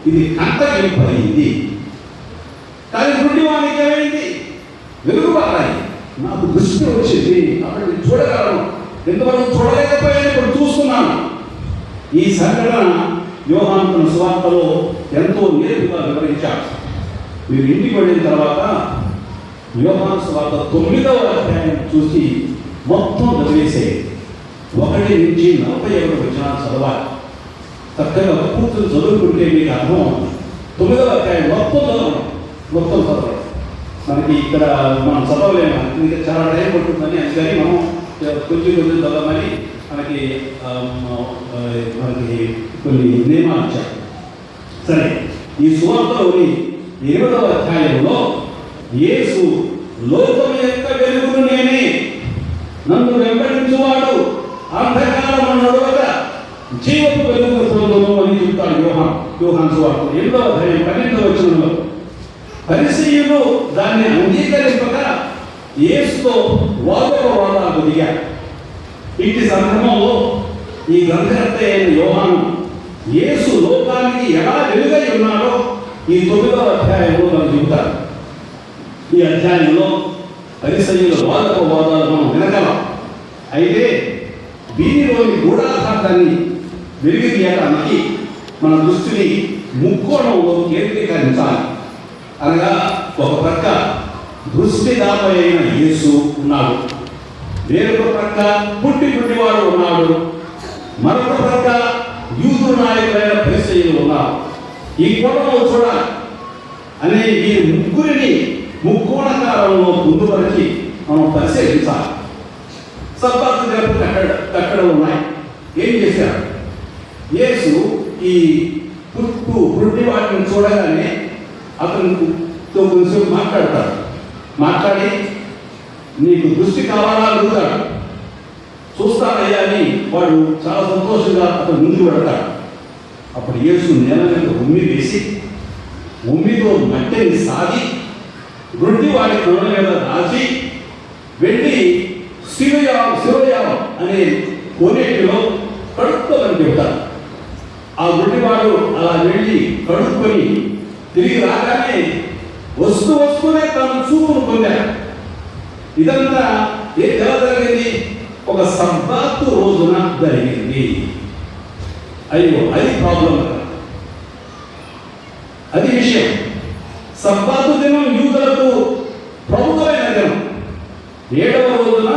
Speaker 1: ఇది కంటగింపయింది. కానీ గుడ్డి వాడికి ఏమైంది? వెలుగుబారాయి. నాకు దృష్టి వచ్చింది, అక్కడ చూడగలను. ఎంతవరకు చూడలేకపోయాను, ఇప్పుడు చూస్తున్నాను. ఈ సంఘటన యోహాను తన సువార్తలో ఎంతో నేర్పుగా వివరించాడు. మీరు ఇంటికి వెళ్ళిన తర్వాత యోహాను సువార్త 9వ అధ్యాయం చూసి మొత్తం చదివేసేది. 1 నుంచి 41 వచనాలు చదవాలి. చక్కగా కూర్చొని చదువుకుంటే మీకు అర్థం అవుతుంది. 9వ అధ్యాయం మొత్తం చదవాలి. మనకి ఇక్కడ మనం చదవలేము, ఇంకా చాలా టైం పడుతుందని, అందుకని మనం కొంచెం చదవమని మనకి కొన్ని నియమాలు ఇచ్చారు. సరే, ఈ సువార్తలోని 8వ అధ్యాయంలో యేసు లోకం యొక్క వెలుగును నేనే, నన్ను వెంబడించువాడు అంధకారము నడవక జీవపు వెలుగు పొందును అని చెప్తాడు యోహాను సువార్త 8వ అధ్యాయం 12వ వచనంలో. పరిసయ్యులు దాన్ని అంగీకరింపక యేసుతో వాదోపవాదాలకు దిగారు. ఇట్టి సందర్భంలో ఈ గ్రంథకర్త అయిన యోహాను యేసు లోకానికి ఎలా వెలుగై ఉన్నాడో ఈ 9వ అధ్యాయంలో మనం చెబుతారు. ఈ అధ్యాయంలో పరిసయ్యుల వాదోపవాదాలు మనం వినగలం. అయితే వీరిలోని గూఢార్థాన్ని వెలికి తీయడానికి మన దృష్టిని ముక్కోణంలో కేంద్రీకరించాలి. అనగా ఒక ప్రక్క దృష్టిదాత అయిన యేసు ఉన్నాడు, వేరొక ప్రక్క పుట్టివాడు ఉన్నాడు, మరొక ప్రక్క యూదు నాయకులైన పరిసయ్యులు ఉన్నారు. ఈ కోణంలో చూడాలి అనే ఈ ముగ్గురిని ముక్కోణకారంలో పొందుపరిచి మనం పరిశీలించాలి. సబ్బాతు దినపు కట్టడలు ఉన్నాయి. ఏం చేశారు? యేసు ఈ పుట్టి వాటిని చూడగానే అతనితో కొంచెం మాట్లాడతాడు. మాట్లాడి నీకు దృష్టి కావాలా అడుగుతాడు. చూస్తానయ్యా అని వాడు చాలా సంతోషంగా అతను ముందుకు పెడతాడు. అప్పుడు యేసు నేల మీద ఉమ్మి వేసి ఉమ్మితో మట్టిని సాగి గుడ్డి వాడి కొన మీద రాచి వెళ్ళి శివయావం అనే కోనేటిలో కడుక్కోమని చెబుతాడు. ఆ గుడ్డివాడు అలా వెళ్ళి కడుక్కొని తిరిగి రాగానే వస్తూనే తన చూపును పొందాడు. ఇదంతా ఎలా జరిగింది? ఒక సబ్బాతు రోజున జరిగింది. అయ్యో, అది ప్రాబ్లం కదా, అది విషయం. సబ్బాతు దినం యూదులకు ప్రముఖమైన దినం. 7వ రోజున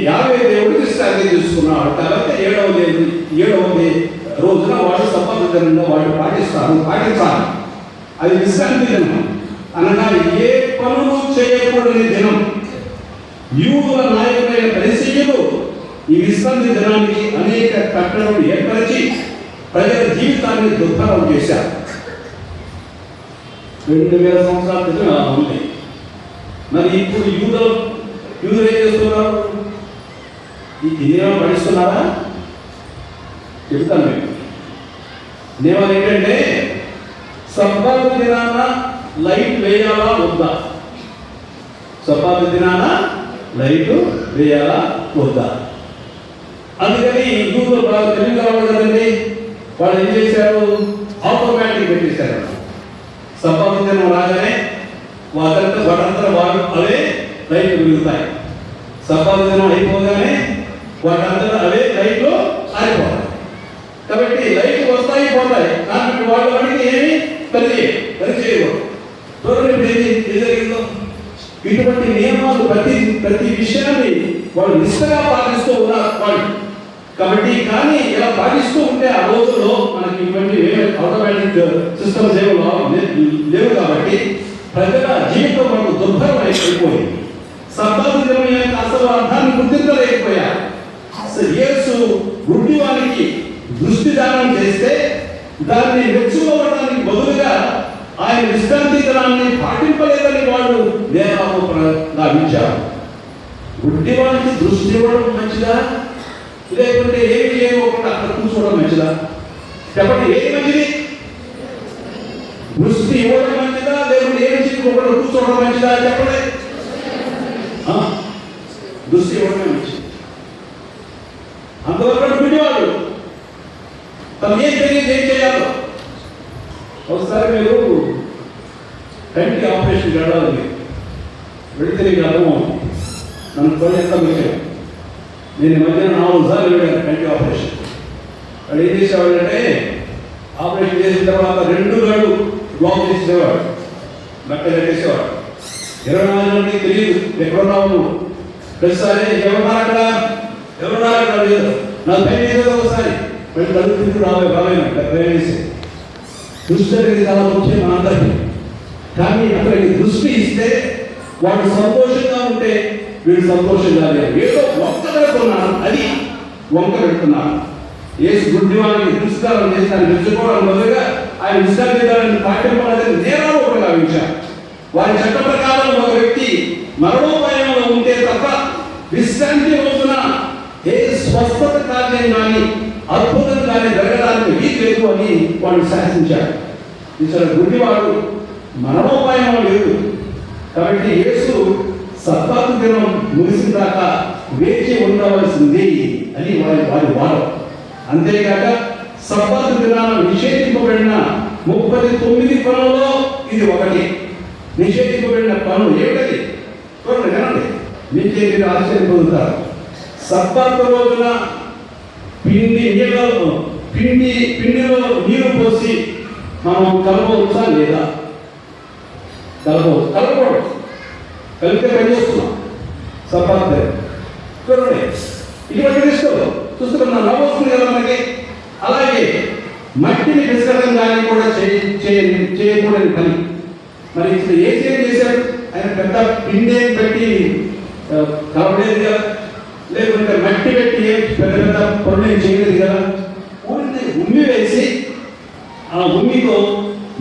Speaker 1: యావే దేవుడు విశ్రాంతి తీసుకున్నాడు కాబట్టి 7వ రోజున వాడు సబ్బాతు దినంగా వాడు పాటించాలి. అది విశ్రాంతి దినం అనగా ఏ పనులు చేయకూడని దినం. యూదుల నాయకులైన పరిసయ్యులు ఈ విశ్రాంతి దినానికి అనేక కట్టడలు ఏర్పరిచి ప్రజల జీవితాన్ని దుర్భరం చేశారు. 2000 సంవత్సరాల క్రితం అలా ఉంది. మరి ఇప్పుడు యూదులు ఏం చేస్తున్నారు? ఈ నియమం పడిస్తున్నారా? చెప్తాను మీకు. నియమం ఏంటంటే సబ్బాతు దినాన లైట్ వేయాలా వద్దా? సబ్బాతు దినాన లైట్ వేయాలా వద్దా? అందుకని యూదులు బాగా తెలివి కావాలి కదండి. వాళ్ళు ఏం చేశారు? ఆటోమేటిక్ పెట్టేశారు. సబ్బాతు దినం రాగానే వాటంతా వాడు అవే లైట్లు వెలుగుతాయి. సబ్బాతు దినం అయిపోగానే వాటంతా అవే లైట్లు ఆరిపోతాయి. కాబట్టి లైట్లు వస్తాయి పోతాయి, కాబట్టి వాళ్ళు వాటికి ఏమి పని చేయకూడదు. చూడండి ఏం జరిగిందో. ఇటువంటి నియమాలు ప్రతి విషయాన్ని వాళ్ళు నిష్టగా పాటిస్తూ ఉన్నారు వాళ్ళు. కాబట్టి కానీ ఇలా పాటిస్తూ ఉంటే ఆ రోజుల్లో మనకి ఇటువంటి ఆటోమేటిక్ సిస్టమ్స్ ఏమో లేవు కాబట్టి ప్రజల జీవితం మనకు దుర్భరం అయిపోయింది. సబ్బాతు దినం యొక్క అసలు అర్థాన్ని గుర్తించలేకపోయారు. యేసు గుడ్డి వారికి దృష్టి దానం చేస్తే దాన్ని మెచ్చుకోవడానికి బదులుగా ఆయన విశ్రాంతి దినాన్ని పాటింపలేదని వాడు నేరారోపణగా విచారు. గుడ్డి వారికి దృష్టి ఇవ్వడం మంచిదా, లేకుంటే ఏమి చేయకుండా అక్కడ కూర్చోవడం మంచిదా? చెప్పండి, ఏది మంచిది? దృష్టి ఇవ్వడం మంచిదా, లేకుంటే ఏమి చేయకుండా కూర్చోవడం మంచిదా? చెప్పండి. దృష్టి ఇవ్వడమే మంచిది. అంతవరకు గుడ్డివాడు తను ఏం చేయాలో. ఒకసారి మీరు కంటి ఆపరేషన్ వెళ్ళాలి, వెళితే నీకు అర్థం నన్ను పని ఎంత ముఖ్యం. నేను మధ్యాహ్నం 4 సార్లు వెళ్ళాను కంటి ఆపరేషన్. వాడు ఏం చేసేవాడంటే ఆపరేషన్ చేసిన తర్వాత 2 గంటలు బ్లాక్ చేసేవాడు, బట్ట కట్టేసేవాడు. 24 గంటలకి తెలియదు ఎక్కడున్నావు నువ్వు. ప్రతిసారి ఎవరున్నారా లేదు, నాకు భయం వేసేది. ఒకసారి మళ్ళీ కళ్ళు తిరిగి రావాలి ప్రయాణించి దృష్టి అనేది చాలా ముఖ్యం మనందరికీ. కానీ అతనికి దృష్టి ఇస్తే వాడు సంతోషంగా ఉంటే వీడు సంతోషంగా లేరు. ఏదో వంక పెడుతున్నాడు, అది వంక పెడుతున్నాడు. యేసు గుడ్డివాడిని దుష్కారం చేస్తాను మెచ్చుకోవడం బదులుగా ఆయన విశ్రాంతిదారుని పాటింపడానికి నేరాలు ఒకటి భావించారు. వారి చట్ట ప్రకారం ఒక వ్యక్తి మరణోపాయంలో ఉంటే తప్ప విశ్రాంతి రోజున ఏ స్వస్థత కార్యం కానీ అద్భుతం కానీ జరగడానికి వీలు లేదు అని వాళ్ళు శాసించారు. ఇక్కడ గుడ్డివాడు మరణోపాయంలో లేదు కాబట్టి యేసు సబ్బాతు దినం ముగిసిన దాకా వేచి ఉండవలసింది అని వారి వాదం. అంతేకాక సబ్బాతు దినాన నిషేధింపబడిన 39 పనులలో ఇది ఒకటి. నిషేధింపబడిన పనులు ఏమిటది? చూడండి, వినండి, మీకే మీరు ఆశ్చర్యం పొందుతారు. సబ్బాతు రోజున పిండిలో నీరు పోసి మనం కలపవచ్చా లేదా? కలపకూడదు. కలిపితే పని చేస్తున్నాం. సబ్బాతు చూడండి, ఇటువంటి విషయంలో చూస్తున్నా నవ్వుతుంది కదా మనకి. అలాగే మట్టిని విసరడం కానీ కూడా చేయకూడని పని. మరి ఇప్పుడు ఏం చేశాడు ఆయన? పెద్ద పిండి పెట్టి కలపలేదు కదా, లేకుంటే మట్టి పెట్టి పెద్ద పెద్ద పనులు చేయలేదు కదా. ఉమ్మి వేసి ఆ ఉమ్మితో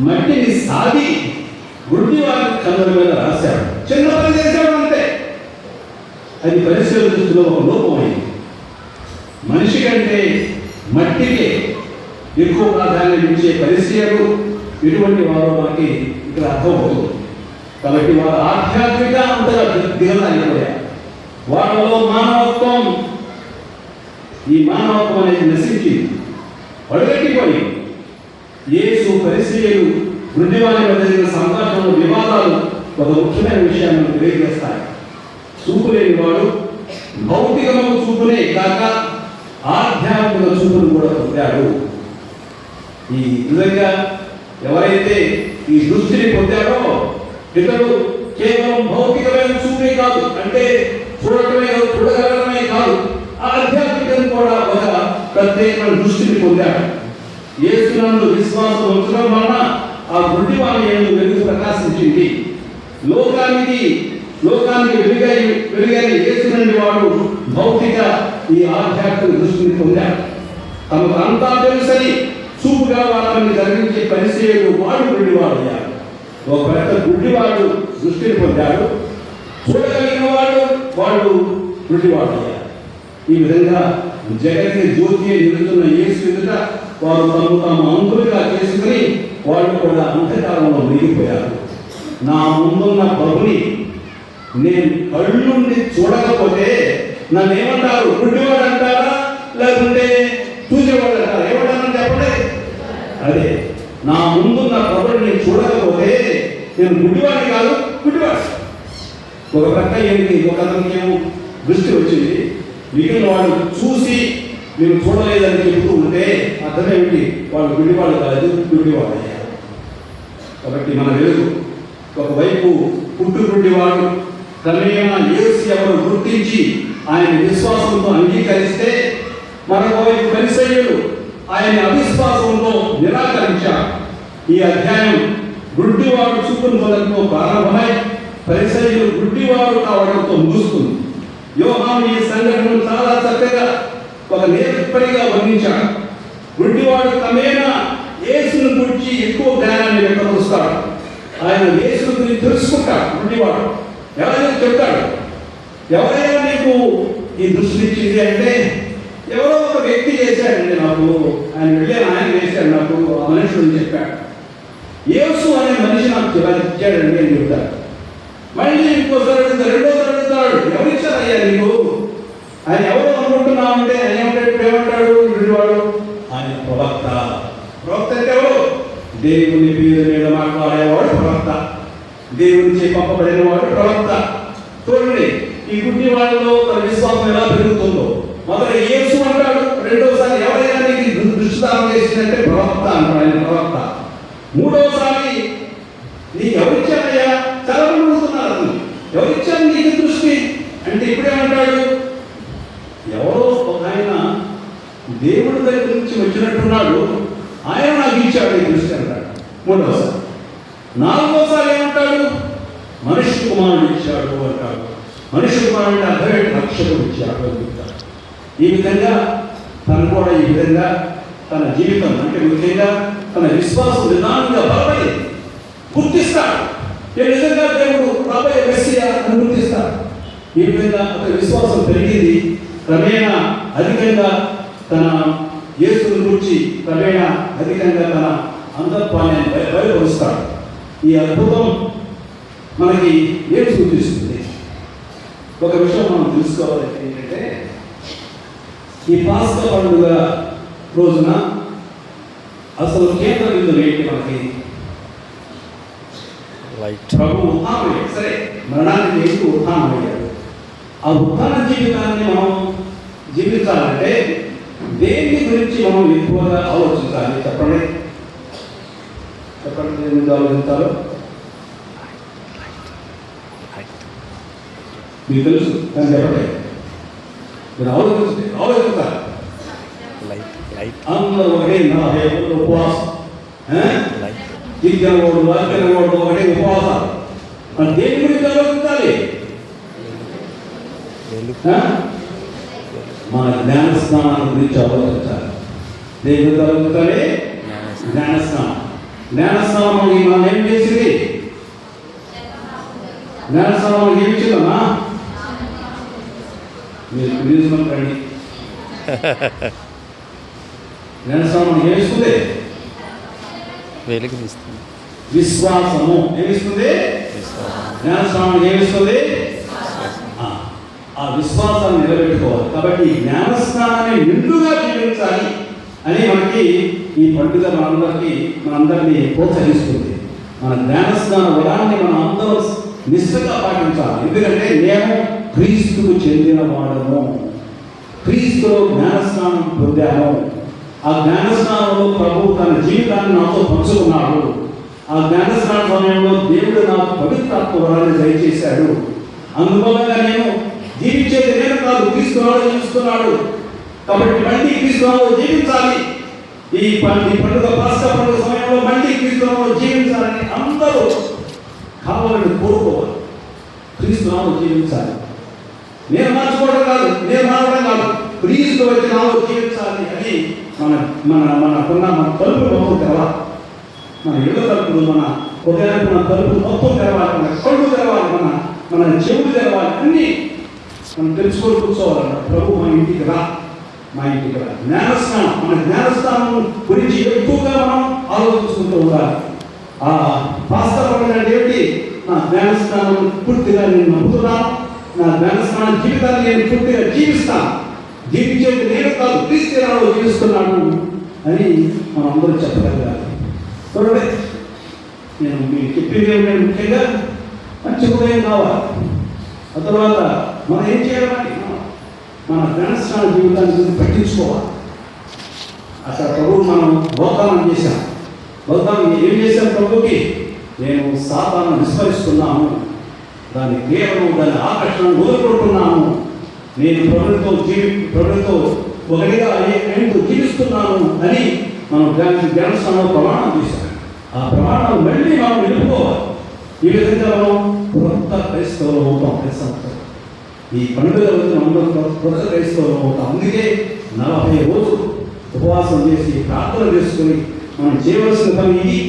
Speaker 1: మట్టిని సాది గుడ్డి వారి కన్నుల మీద రాశాడు. చిన్న పని చేశాడు అంతే. అది పరిశీలన దృష్టిలో ఒక లోపం అయింది. మనిషి కంటే మట్టికి ఎక్కువ ప్రాధాన్యం ఇచ్చే పరిశీలనలు ఇటువంటి వారు మనకి ఇక్కడ అర్థమవుతుంది. కాబట్టి వారు ఆధ్యాత్మిక అంతగా దిగలాగిపోయారు. వాళ్ళలో మానవత్వం, ఈ మానవత్వం అనేది నశించి అడుగట్టిపోయి యేసు పరిశీలనలు వృద్ధివారి మధ్య జరిగిన సంభాషణలు, వివాదాలు ఒక ముఖ్యమైన విషయాన్ని తెలియజేస్తాయి. చూపు లేని వాడు భౌతికము చూపునే కాక ఆధ్యాత్మిక చూపును కూడా పొందాడు. ఈ విధంగా ఎవరైతే ఈ దృష్టిని పొందారో ఇతడు కేవలం భౌతికమైన చూపే కాదు, అంటే చూడగలమే కాదు, ఆధ్యాత్మికం కూడా ఒక ప్రత్యేకమైన దృష్టిని పొందాడు. యేసునందు విశ్వాసం ఉంచడం వలన ఆ గుడ్డి వారి యందు వెలుగు ప్రకాశించింది. లోకానికి వెలుగైన యేసు నుండి వాడు భౌతిక ఈ ఆధ్యాత్మిక దృష్టిని పొందాడు. తమకు అంతా తెలుసని చూపుగా వాళ్ళని జరిగించే పరిచయలు వాడు గుడ్డివాడు అయ్యాడు. ఒక పెద్ద గుడ్డివాడు దృష్టిని పొందాడు. చూడగలిగిన వాడు గుడ్డివాడు అయ్యాడు. ఈ విధంగా జగత్ని జ్యోతి నిలుచున్న యేసు ఎదుట వారు తాము అంకులుగా చేసుకుని వాళ్ళు కూడా అంధకారంలో మునిగిపోయారు. నా ముందున్న ప్రభుని నేను కళ్ళు నుండి చూడకపోతే నన్ను ఏమంటారు? గుడ్డివాడు అంటారా, లేకుంటే చూసేవాడు అంటారా? ఏమంటారని చెప్పండి. అదే, నా ముందున్న ప్రభుని నేను చూడకపోతే నేను గుడ్డివాడిని కాదు, గుడ్డివాడు. ఒక ప్రక్క ఏంటి, ఒక అతనికి ఏమో దృష్టి వచ్చింది, మిగిలిన వాడు చూసి నేను చూడలేదని చెబుతూ ఉంటే అర్థమేమిటి? వాళ్ళు గుడ్డివాడు కాదు, గుడ్డివాడు అయ్యారు. కాబట్టి మన వెలుగు ఒకవైపు పుట్టుగుడ్డివాడు క్రమేణా యేసు ఎవరు గుర్తించి ఆయన విశ్వాసంతో అంగీకరిస్తే, మరొకవైపు పరిసయ్యులు ఆయన అవిశ్వాసంతో నిరాకరించారు. ఈ అధ్యాయం గుడ్డివాడు చూపును మొదలుతో ప్రారంభమై పరిసయ్యులు గుడ్డివాడు కావడంతో ముగుస్తుంది. యోహాను ఈ సంఘటనను చాలా చక్కగా ఒక నేర్పరిగా వర్ణించాడు. గుడ్డివాడు క్రమేణా యేసును గురించి ఎక్కువ జ్ఞానాన్ని వ్యక్తపరుస్తాడు. ఆయన యేసును గురించి తెలుసుకుంటాడు. గుడ్డివాడు ఎవరైనా చెప్తాడు, ఎవరైనా నీకు ఈ దృష్టి ఇచ్చింది అంటే ఎవరో ఒక వ్యక్తి చేశాడండి నాకు, ఆయన వెళ్ళాను, ఆయన చేశాడు నాకు, ఆ మనుషుడు చెప్పాడు. యేసు అనే మనిషి నాకు ఇచ్చాడండి అని చెప్తాడు. మళ్ళీ ఇంకోసారి అడుగుతాడు, రెండోసారి అడుగుతాడు, ఎవరిచ్చారయ్యా నీకు? ఆయన ఎవరు అనుకుంటున్నావు అంటే ఆయన ఏమంటాడు? గుడ్డివాడు ఆయన ప్రవక్త. ప్రవక్త అంటే ఎవరు? దేవుని పేరు మీద మాట్లాడేవాడు ప్రవక్త, దేవుని పంపబడిన వాడు ప్రవక్త. చూడండి, ఈ గుడ్డి వాళ్ళలో తన విశ్వాసం ఎలా పెరుగుతుందో. మొదట యేసు అంటాడు, రెండోసారి ఎవరైనా నీకు దృష్టిదానం చేసిందంటే ప్రవక్త అంటాడు, ఆయన ప్రవక్త. మూడోసారి నీకు ఎవరిచ్చారయ్యా? చాలా మంది అడుగుతున్నారు, ఎవరిచ్చారు నీకు దృష్టి అంటే ఇప్పుడేమంటాడు? ఎవరో ఒక ఆయన దేవుడి దగ్గర నుంచి వచ్చినట్టున్నాడు, ఆయన నాకు ఇచ్చాడు ఈ దృష్టి అంటాడు. మూడవసారి. నాలుగోసారి ఏమంటాడు? మనుష్య కుమారుడు ఇచ్చాడు అంటాడు. మనుష్య కుమారుడు అర్థమైన రక్షకుడు ఇచ్చాడు అని చెప్తాడు. ఈ విధంగా తను కూడా ఈ విధంగా తన జీవితం అంటే ముఖ్యంగా తన విశ్వాసం విధానంగా బలపడి గుర్తిస్తాడు. ఏ విధంగా దేవుడు రాబోయే మెస్సియా అని గుర్తిస్తాడు. ఈ విధంగా అతని విశ్వాసం పెరిగింది. క్రమేణా అధికంగా తన యేసుని గురించి క్రమేణా అధికంగా తన అంతత్వాన్ని బయలుపరుస్తాడు. ఈ అద్భుతం మనకి ఏం సూచిస్తుంది? ఒక విషయం మనం తెలుసుకోవాలి ఏంటంటే, ఈ పాస్కా పండుగ రోజున అసలు కేంద్ర బిందువు ఏంటి? మనకి ప్రభు ఉత్థానం. సరే, మరణానికి ఎందుకు ఉత్థానం అయ్యాడు? ఆ ఉత్థాన జీవితాన్ని మనం జీవించాలంటే దేని గురించి మనం ఎక్కువగా ఆలోచించాలి? చెప్పండి చెప్పండి, దేని గురించి ఆలోచించాలో మీకు తెలుసు, కానీ చెప్పండి. మీరు ఆలోచించాలి. అందరూ ఒకటే 40 రోజులు ఉపవాసం, దిగ్గనవాడు వాక్యనవాడు ఒకటే ఉపవాసాలు. మన దేని గురించి ఆలోచించాలి? మన జ్ఞానస్నానం గురించి ఆలోచించాలి. దేని గురించి ఆలోచించాలి? జ్ఞానస్నానం. జ్ఞానస్నానం మనం ఏం చేసింది? జ్ఞానస్నానం ఏమి ఇచ్చిందమ్మా? మీరు రండి. జ్ఞానస్నానం ఏమిస్తుంది?
Speaker 2: వెలుగునిస్తుంది.
Speaker 1: విశ్వాసము ఏమిస్తుంది? జ్ఞానస్నానం ఏమిస్తుంది? ఆ విశ్వాసాన్ని నిలబెట్టుకోవాలి. కాబట్టి జ్ఞానస్నానాన్ని నిండుగా జీవించాలి అని మనకి ఈ పండుగ మనందరినీ ప్రోత్సహిస్తుంది. మన జ్ఞానస్నాన వరాన్ని మనం అందరూ నిష్ఠగా పాటించాలి. ఎందుకంటే నేను క్రీస్తుకు చెందిన వాడను, క్రీస్తులో జ్ఞానస్నానం పొందాను. ఆ జ్ఞానస్నానంలో ప్రభు తన జీవితాన్ని నాతో పంచుకున్నాడు. ఆ జ్ఞానస్నాన సమయంలో దేవుడు నాకు పవిత్రాత్మ వరాన్ని దయచేశాడు. అందువల్ల నేను జీవించేది నేను కాదు, క్రీస్తునాడు జీవిస్తున్నాడు. కాబట్టి మళ్ళీ క్రీస్తునాలో జీవించాలి. ఈ పండుగ పాస్కా పండుగ సమయంలో మళ్ళీ క్రీస్తునాలో జీవించాలని అందరూ కావాలని కోరుకోవాలి. క్రీస్తునాలో జీవించాలి. నేను మార్చుకోవడం కాదు, నేను మారడం కాదు, క్రీస్తు వచ్చి నాలో జీవించాలి అని మన తలుపు మొత్తం తెరవాలి. మన ఇళ్ళ తలుపులు, మన హృదయానికి మన తలుపు మొత్తం తెరవాలి. మన కళ్ళు తెరవాలి, మన చెవులు తెరవాలి. అన్నీ మనం తెలుసుకొని కూర్చోవాలన్న ప్రభు మా ఇంటికి రా, మా ఇంటికి రా. జ్ఞానస్నానం, మన జ్ఞానస్నానం గురించి ఎక్కువగా మనం ఆలోచించుకుంటూ ఉండాలి. ఆ పాస్కా పండుగ ఏమిటి? నా జ్ఞానస్నానం పూర్తిగా నేను నమ్ముతున్నాను. నా జ్ఞానస్నానం జీవితాన్ని నేను పూర్తిగా జీవిస్తాను. జీవించేది నేను కాదు, క్రీస్తునాలో జీవిస్తున్నాను అని మనం అందరూ చెప్పగలగాలి. చూడండి, నేను మీకు చెప్పింది ఏమిటంటే ముఖ్యంగా మంచి హృదయం కావాలి. ఆ తర్వాత మనం ఏం చేయాలంటే మన జ్ఞానస్నాన జీవితాన్ని గురించి పట్టించుకోవాలి. అక్కడ ప్రభువు మనం వాగ్దానం చేశాం. వాగ్దానం ఏం చేశాం ప్రభుకి? నేను సాతాను విస్మరిస్తున్నాను, దాని కేవలం దాని ఆకర్షణ వదులుకుంటున్నాను, నేను ప్రభుత్వం ఒకటిగా నేను జీవిస్తున్నాను అని మనం జ్ఞానస్నానంలో ప్రమాణం చేశాం. ఆ ప్రమాణాలు మళ్ళీ మనం నిలుపుకోవాలి. ఈ విధంగా మనం కొత్త క్రైస్తవులు అవుతాం. ఈ పండుగ రోజున అందరూ కొత్త క్రైస్తవులు అవుతాం. అందుకే 40 రోజులు ఉపవాసం చేసి ప్రార్థన చేసుకుని మనం చేయవలసిన పని ఇది.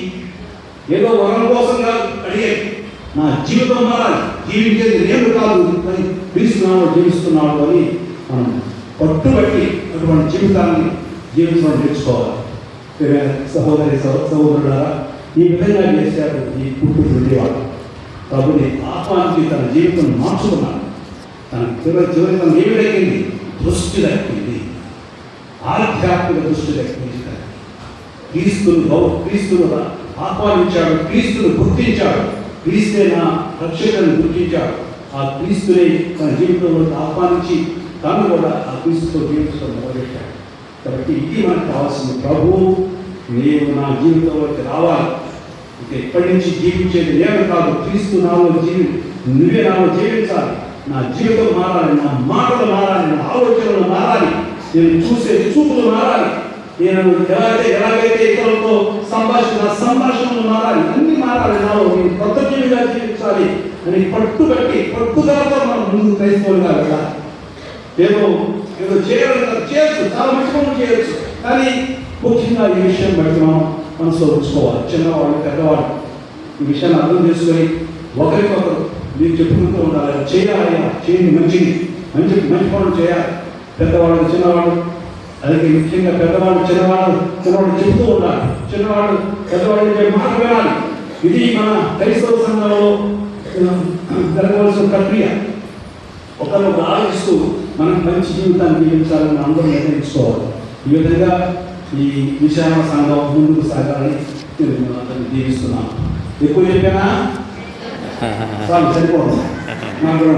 Speaker 1: ఏదో వరం కోసం కాదు అడిగేది, నా జీవితం మారాలి, జీవించేది నేను కాదు అని క్రీస్తునాలో జీవిస్తున్నాడు అని మనం పట్టుబట్టి అటువంటి జీవితాన్ని జీవించడం నేర్చుకోవాలి. సహోదరులారా, ఈ విధంగా చేశాడు ఈ పుట్టుకు ఉండేవాడు. ప్రభుని ఆహ్వానించి తన జీవితం మార్చుకున్నాడు. తన చివరి తన ఏమి దక్కింది? దృష్టి దక్కింది, ఆధ్యాత్మిక దృష్టి దక్కింది. క్రీస్తును ఆహ్వానించాడు, క్రీస్తును గుర్తించాడు, క్రీస్తే నా రక్షకులను గుర్తించాడు. ఆ క్రీస్తుని తన జీవితంలో ఆహ్వానించి తాను కూడా ఆ క్రీస్తుతో జీవించడం మొదలెట్టాడు. కాబట్టి ఇది మనకు కావాల్సింది. ప్రభువు నీవు నా జీవితంలోకి రావాలి. ఇక ఎప్పటి నుంచి జీవించేది నేను కాదు, క్రీస్తు నాలో నువ్వే నాలో జీవించాలి. నా జీవితం మారాలి, నా మాటలు మారాలి, నా ఆలోచనలు మారాలి, నేను చూసే చూపులు మారాలి. నేను ఎలాగైతే ఇతరులతో సంభాషణలు మారాలి, అన్ని మారాలి, నాలో నేను కొత్త జీవిగా జీవించాలి అని పట్టుదలతో మనం ముందు క్రైస్తవులుగా వెళ్ళాలి. ఏదో చేయొచ్చు, చాలా మంచి పనులు చేయొచ్చు, కానీ ముఖ్యంగా ఈ విషయం బట్టి మనం మనసులో ఉంచుకోవాలి. చిన్నవాళ్ళు పెద్దవాళ్ళు ఈ విషయాన్ని అర్థం చేసుకొని ఒకరికొకరు మీరు చెప్పుకుంటూ ఉండాలి. చేయండి మంచి పనులు చేయాలి. పెద్దవాళ్ళు చిన్నవాళ్ళు, అలాగే ముఖ్యంగా పెద్దవాళ్ళు చిన్నవాళ్ళు చెబుతూ ఉండాలి. చిన్నవాళ్ళు పెద్దవాళ్ళు మాట వినాలి. ఇది మన క్రైస్తవ సంఘంలో జరగవలసిన ప్రక్రియ. ఒకరు ఆలోచిస్తూ మనం మంచి జీవితాన్ని జీవించాలని అందరూ నిర్ణయించుకోవాలి. ఈ విధంగా ఈ విశాల సంఘం ముందుకు సాగాలని నేను అతన్ని దీవిస్తున్నాను. ఎక్కువ చెప్పానా? సరిపోదు నాకు